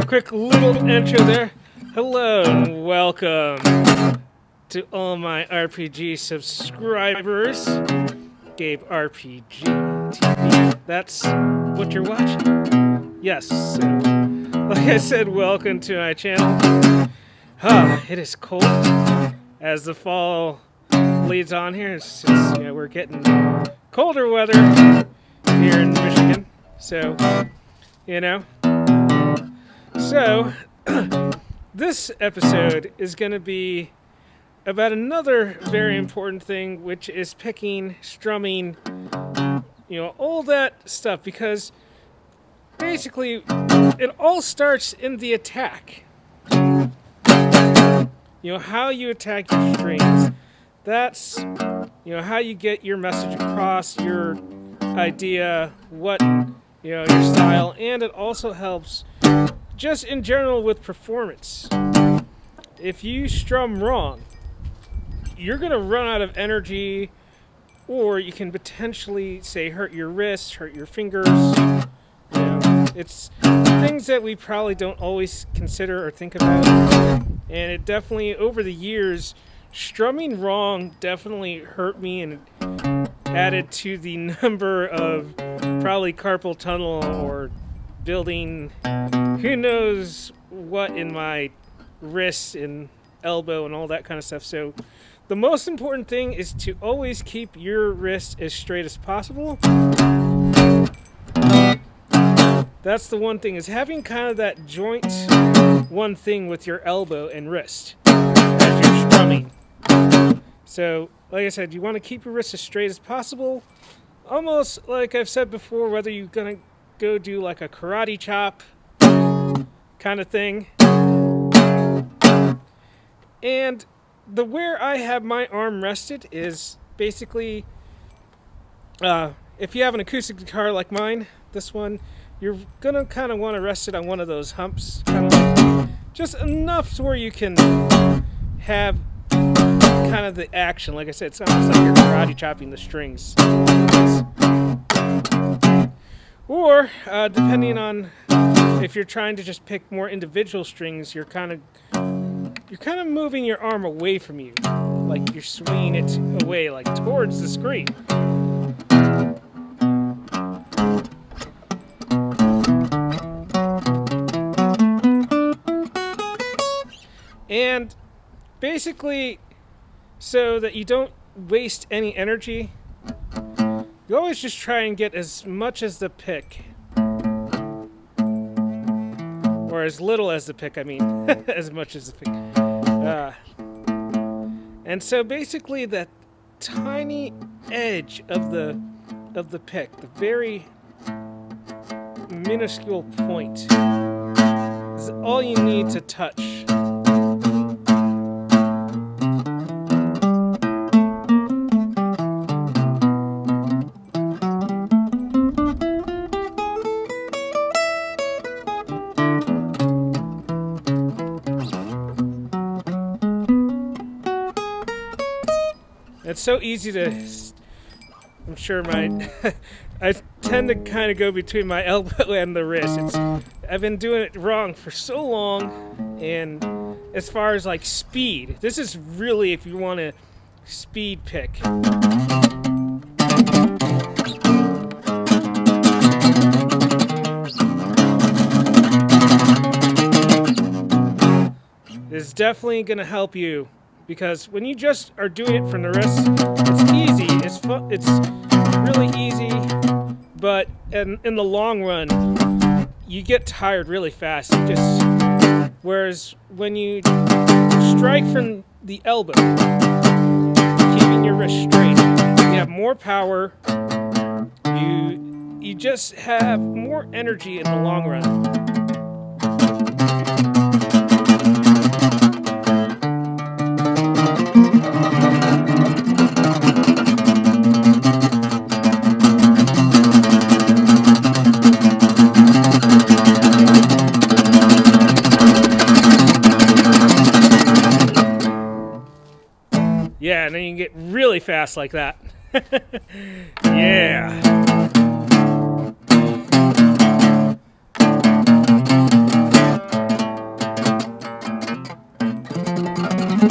Quick little intro there. Hello and welcome to all my RPG subscribers. Gabe RPG TV. That's what you're watching. Yes. So, like I said, welcome to my channel. It is cold as the fall leads on here. We're getting colder weather here in Michigan. So, this episode is going to be about another very important thing, which is picking, strumming, all that stuff, because basically it all starts in the attack. How you attack your strings. That's, how you get your message across, your idea, what, your style, and it also helps just in general with performance. If you strum wrong, you're going to run out of energy, or you can potentially, say, hurt your wrists, hurt your fingers. It's things that we probably don't always consider or think about. And it definitely, over the years, strumming wrong definitely hurt me and added to the number of probably carpal tunnel or building who knows what in my wrists and elbow and all that kind of stuff. So the most important thing is to always keep your wrist as straight as possible. That's the one thing, is having kind of that joint one thing with your elbow and wrist as you're strumming. So, like I said, you want to keep your wrist as straight as possible. Almost like I've said before, whether you're going to go do like a karate chop kind of thing. And where I have my arm rested is basically, if you have an acoustic guitar like mine, this one, you're going to kind of want to rest it on one of those humps, kind of like, just enough to where you can have kind of the action. Like I said, it's almost like you're karate chopping the strings. Or, depending on if you're trying to just pick more individual strings, you're kind of moving your arm away from you, like you're swinging it away, like towards the screen. And basically, so that you don't waste any energy, you always just try and get as much as the pick. Or as little as the pick, as much as the pick. And so basically that tiny edge of the pick, the very minuscule point, is all you need to touch. It's so easy to, I'm sure I tend to kind of go between my elbow and the wrist. I've been doing it wrong for so long, and as far as like speed, this is really if you want to speed pick. It's definitely going to help you. Because when you just are doing it from the wrist, it's easy, it's fun, it's really easy, but in the long run, you get tired really fast. Whereas when you strike from the elbow, keeping your wrist straight, you have more power, you just have more energy in the long run. Yeah, and then you can get really fast like that. Yeah. Whew.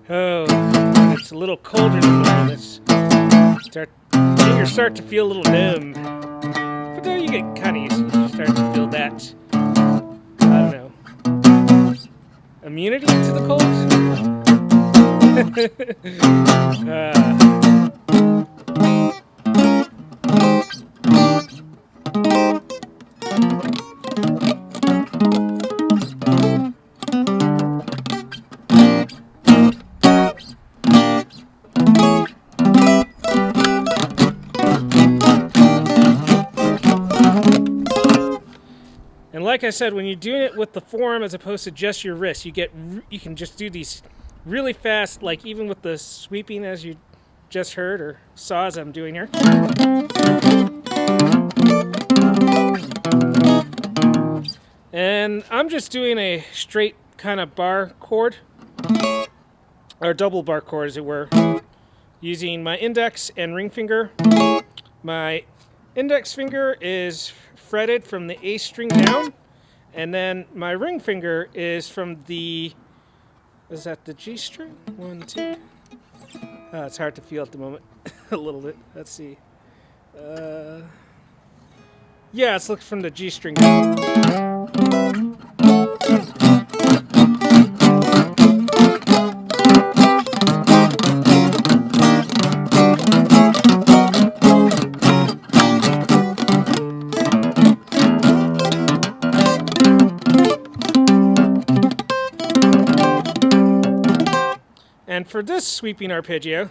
Oh, it's a little colder than normal. Fingers start to feel a little numb. But then you get kind of used to it. You start to feel that, I don't know, immunity to the cold? And like I said, when you're doing it with the forearm as opposed to just your wrist, you can just do these really fast, like even with the sweeping as you just heard or saw as I'm doing here. And I'm just doing a straight kind of bar chord, or double bar chord as it were, using my index and ring finger. My index finger is fretted from the A string down, and then my ring finger is from the, is that the G string? 1, 2. It's hard to feel at the moment. A little bit. Let's see. Yeah, it's looking from the G string down. And for this sweeping arpeggio,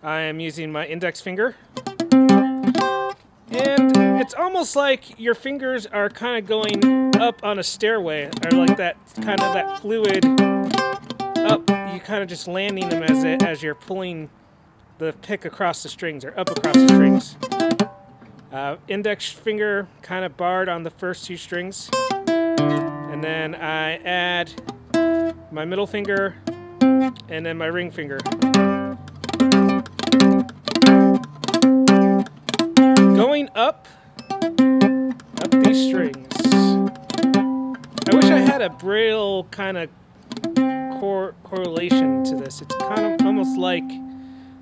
I am using my index finger. And it's almost like your fingers are kind of going up on a stairway, or like that kind of that fluid up. You kind of just landing them as you're pulling the pick across the strings, or up across the strings. Index finger kind of barred on the first 2 strings. And then I add my middle finger, and then my ring finger. Going up these strings. I wish I had a braille kind of correlation to this. It's kind of almost like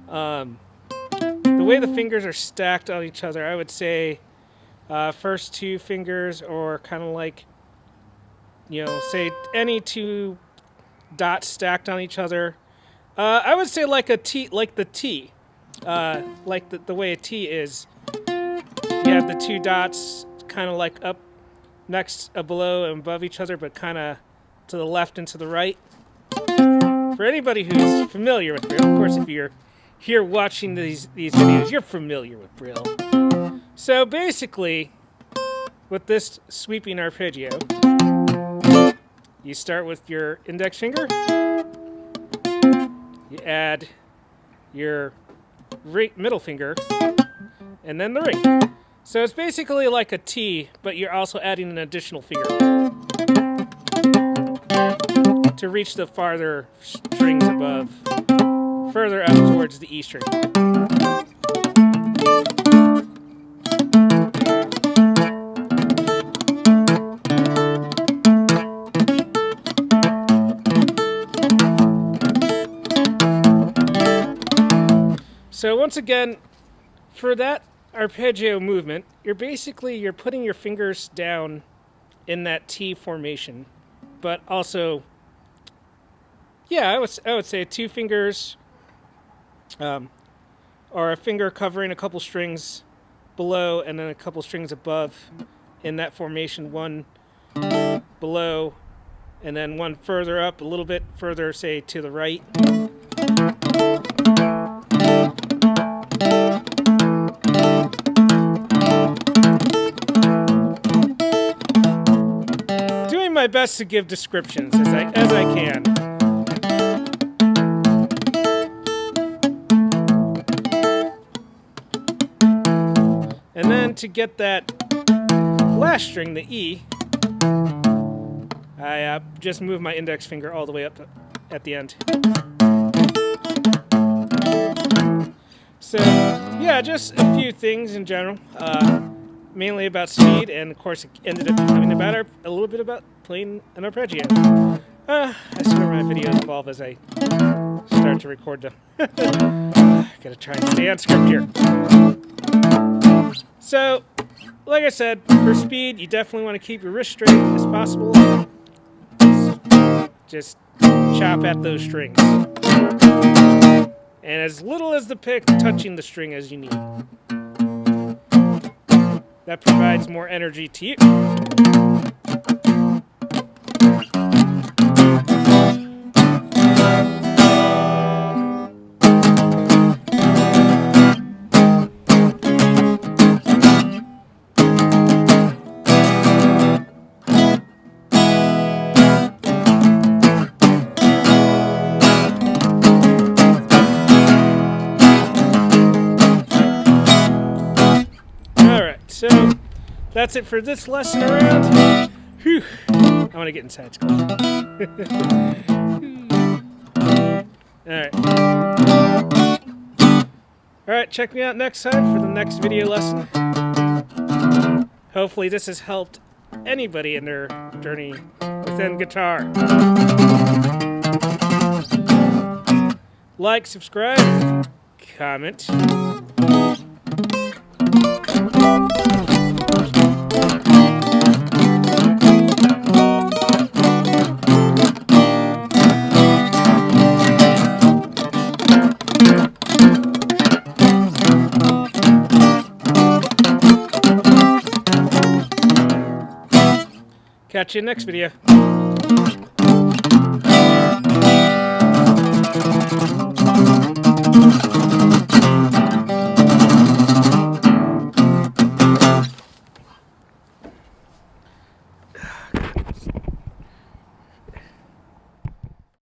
the way the fingers are stacked on each other. I would say first 2 fingers, or kind of like, you know, say any 2 dots stacked on each other. I would say like a T, like the T, like the way a T is. You have the 2 dots kind of like up next, below and above each other, but kind of to the left and to the right. For anybody who's familiar with Braille, of course, if you're here watching these videos, you're familiar with Braille. So basically, with this sweeping arpeggio, you start with your index finger, you add your middle finger, and then the ring. So it's basically like a T, but you're also adding an additional finger to reach the farther strings above, further up towards the E string. So once again, for that arpeggio movement, you're putting your fingers down in that T formation, but also, yeah, I would say 2 fingers, or a finger covering a couple strings below and then a couple strings above in that formation, 1 below and then 1 further up, a little bit further, say to the right. My best to give descriptions as I can. And then to get that last string, the E, I just move my index finger all the way up at the end. So, yeah, yeah, just a few things in general. Mainly about speed, and of course it ended up becoming a little bit about playing an arpeggio. I swear my videos evolve as I start to record them. Gotta try and stay on script here. So, like I said, for speed, you definitely want to keep your wrist straight as possible. Just chop at those strings. And as little as the pick touching the string as you need. That provides more energy to you. So, that's it for this lesson around. Whew. I want to get inside school. Alright. Alright, check me out next time for the next video lesson. Hopefully this has helped anybody in their journey within guitar. Like, subscribe, comment. Catch you in the next video.